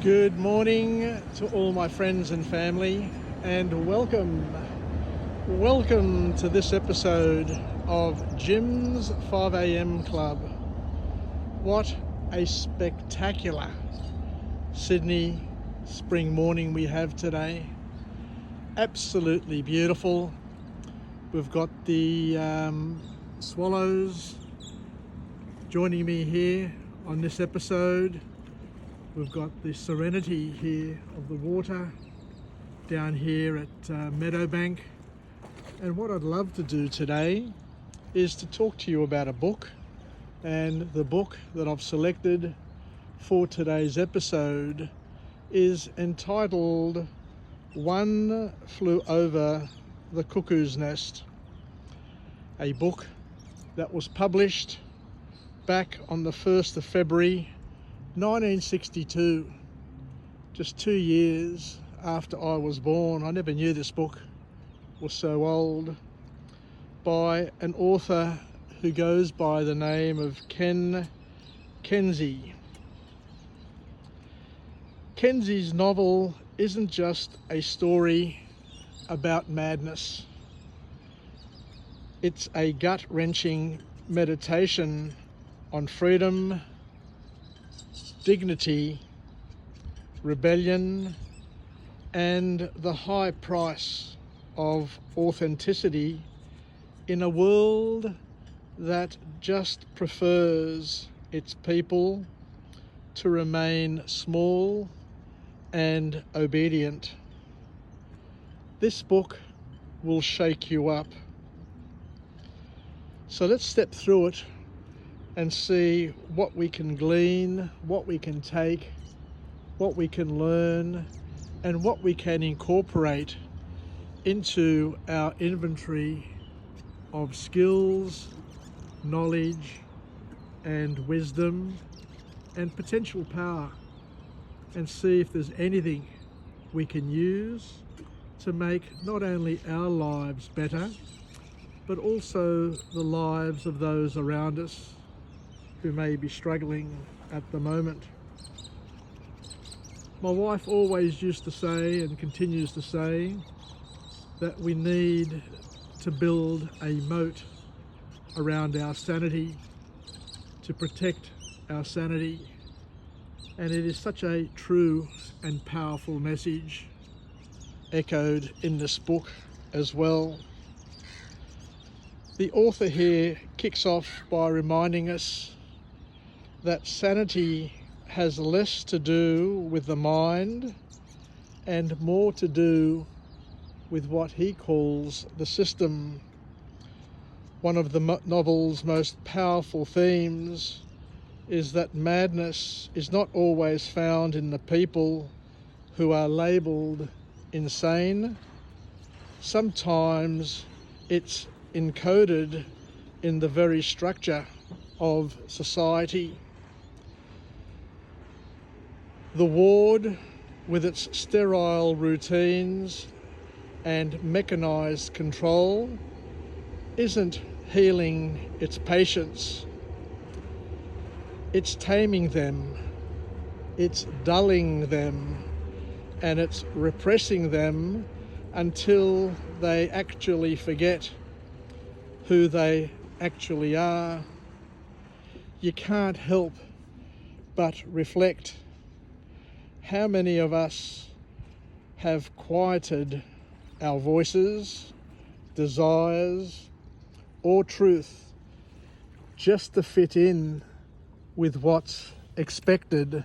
Good morning to all my friends and family, and welcome to this episode of Jim's 5am Club. What a spectacular Sydney spring morning we have today. Absolutely beautiful. We've got the swallows joining me here on this episode. We've got the serenity here of the water down here at Meadowbank. And what I'd love to do today is to talk to you about a book. And the book that I've selected for today's episode is entitled One Flew Over the Cuckoo's Nest. A book that was published back on the 1st of February 1962, just 2 years after I was born. I never knew this book was so old, by an author who goes by the name of Kesey. Kesey's novel isn't just a story about madness. It's a gut-wrenching meditation on freedom, dignity, rebellion, and the high price of authenticity in a world that just prefers its people to remain small and obedient. This book will shake you up. So let's step through it and see what we can glean, what we can take, what we can learn, and what we can incorporate into our inventory of skills, knowledge, and wisdom, and potential power, and see if there's anything we can use to make not only our lives better, but also the lives of those around us who may be struggling at the moment. My wife always used to say, and continues to say, that we need to build a moat around our sanity to protect our sanity. And it is such a true and powerful message echoed in this book as well. The author here kicks off by reminding us that sanity has less to do with the mind and more to do with what he calls the system. One of the novel's most powerful themes is that madness is not always found in the people who are labelled insane. Sometimes it's encoded in the very structure of society. The ward, with its sterile routines and mechanised control, isn't healing its patients. It's taming them, it's dulling them, and it's repressing them until they actually forget who they actually are. You can't help but reflect. How many of us have quieted our voices, desires, or truth just to fit in with what's expected?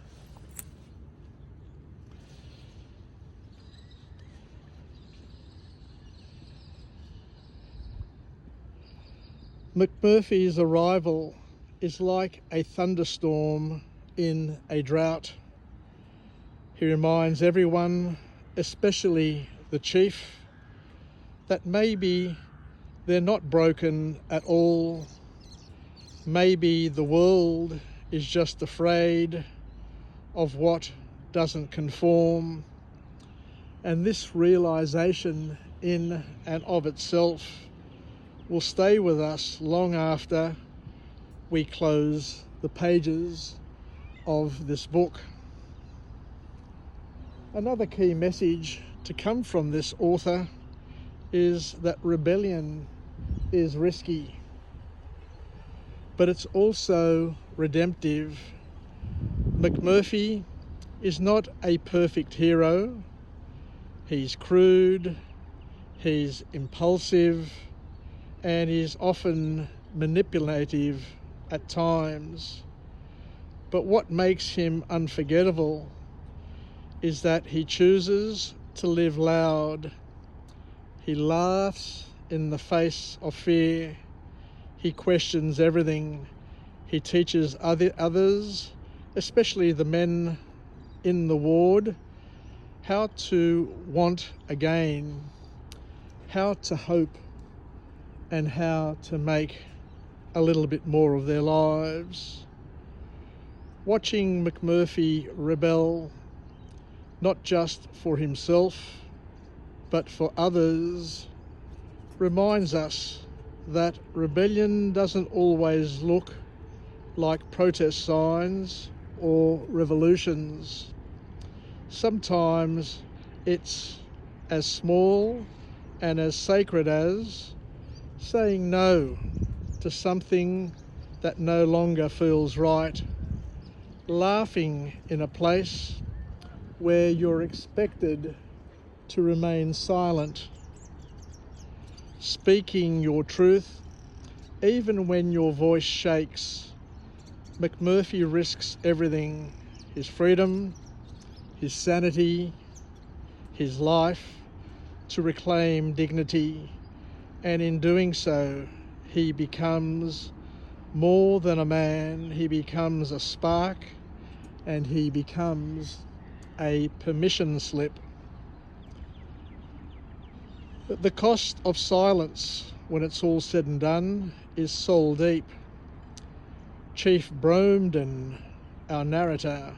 McMurphy's arrival is like a thunderstorm in a drought. He reminds everyone, especially the chief, that maybe they're not broken at all. Maybe the world is just afraid of what doesn't conform. And this realization in and of itself will stay with us long after we close the pages of this book. Another key message to come from this author is that rebellion is risky, but it's also redemptive. McMurphy is not a perfect hero. He's crude, he's impulsive, and he's often manipulative at times. But what makes him unforgettable is that he chooses to live loud. He laughs in the face of fear. He questions everything. He teaches others, especially the men in the ward, how to want again, how to hope, and how to make a little bit more of their lives. Watching McMurphy rebel, not just for himself, but for others, reminds us that rebellion doesn't always look like protest signs or revolutions. Sometimes it's as small and as sacred as saying no to something that no longer feels right, laughing in a place where you're expected to remain silent, speaking your truth even when your voice shakes. McMurphy risks everything: his freedom, his sanity, his life, to reclaim dignity, and in doing so he becomes more than a man. He becomes a spark, and he becomes a permission slip. The cost of silence, when it's all said and done, is soul deep. Chief Bromden, our narrator,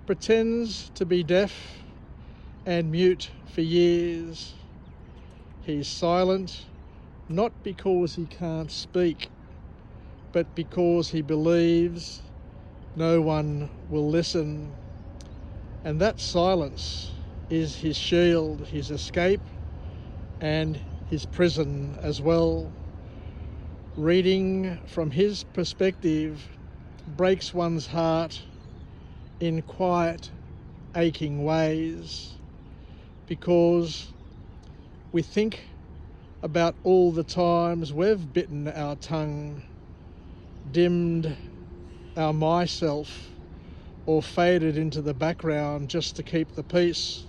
pretends to be deaf and mute for years. He's silent not because he can't speak, but because he believes no one will listen. And that silence is his shield, his escape, and his prison as well. Reading from his perspective breaks one's heart in quiet, aching ways, because we think about all the times we've bitten our tongue, dimmed our myself, or faded into the background just to keep the peace.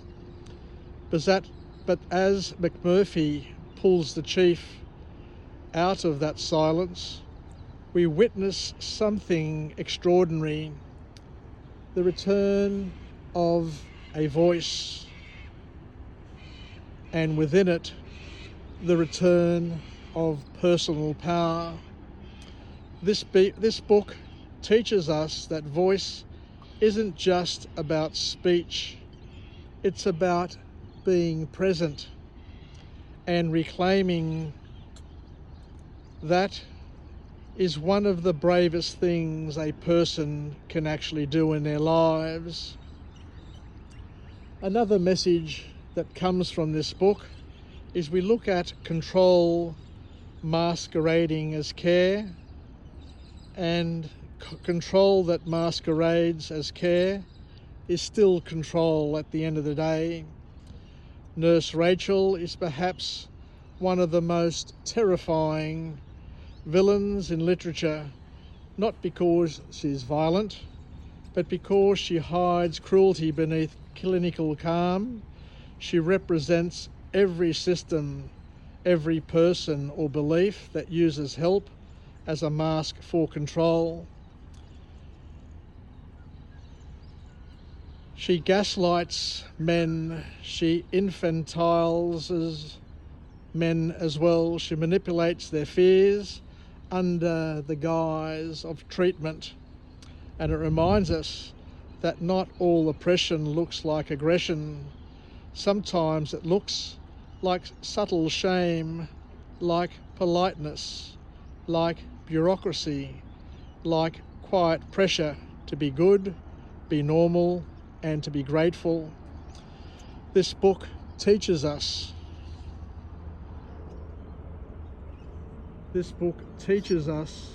But as McMurphy pulls the chief out of that silence, we witness something extraordinary: the return of a voice, and within it, the return of personal power. This book teaches us that voice isn't just about speech, it's about being present and reclaiming. That is one of the bravest things a person can actually do in their lives. Another message that comes from this book is we look at control masquerading as care, and control that masquerades as care is still control at the end of the day. Nurse Rachel is perhaps one of the most terrifying villains in literature, not because she's violent, but because she hides cruelty beneath clinical calm. She represents every system, every person or belief that uses help as a mask for control. She gaslights men, she infantilizes men as well. She manipulates their fears under the guise of treatment. And it reminds us that not all oppression looks like aggression. Sometimes it looks like subtle shame, like politeness, like bureaucracy, like quiet pressure to be good, be normal, and to be grateful. This book teaches us. This book teaches us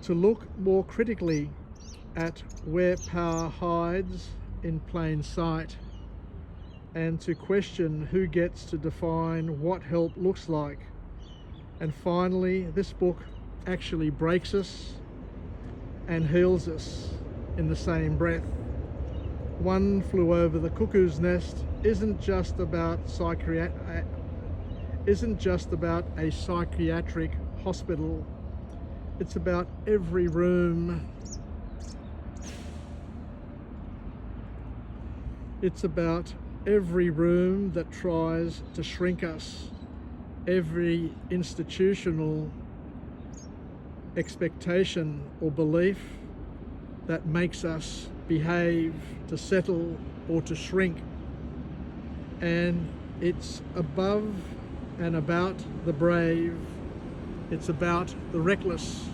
to look more critically at where power hides in plain sight, and to question who gets to define what help looks like. And finally, this book actually breaks us and heals us in the same breath. One Flew Over the Cuckoo's Nest isn't just about a psychiatric hospital. It's about every room. It's about every room that tries to shrink us, every institutional expectation or belief that makes us behave, to settle or to shrink. And it's above and about the brave. It's about the reckless.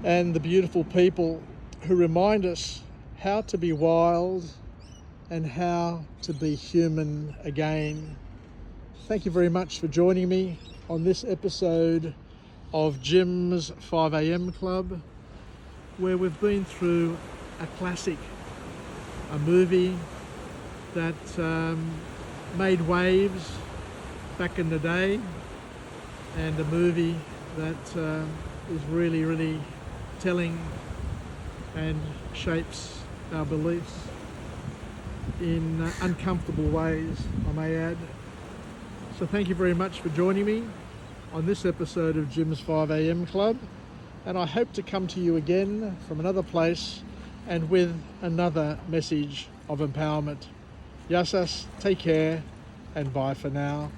And the beautiful people who remind us how to be wild and how to be human again. Thank you very much for joining me on this episode of Jim's 5am Club, where we've been through a classic, a movie that made waves back in the day, and a movie that is really telling and shapes our beliefs in uncomfortable ways, I may add. So thank you very much for joining me on this episode of Jim's 5am Club, and I hope to come to you again from another place and with another message of empowerment. Yasas, take care, and bye for now.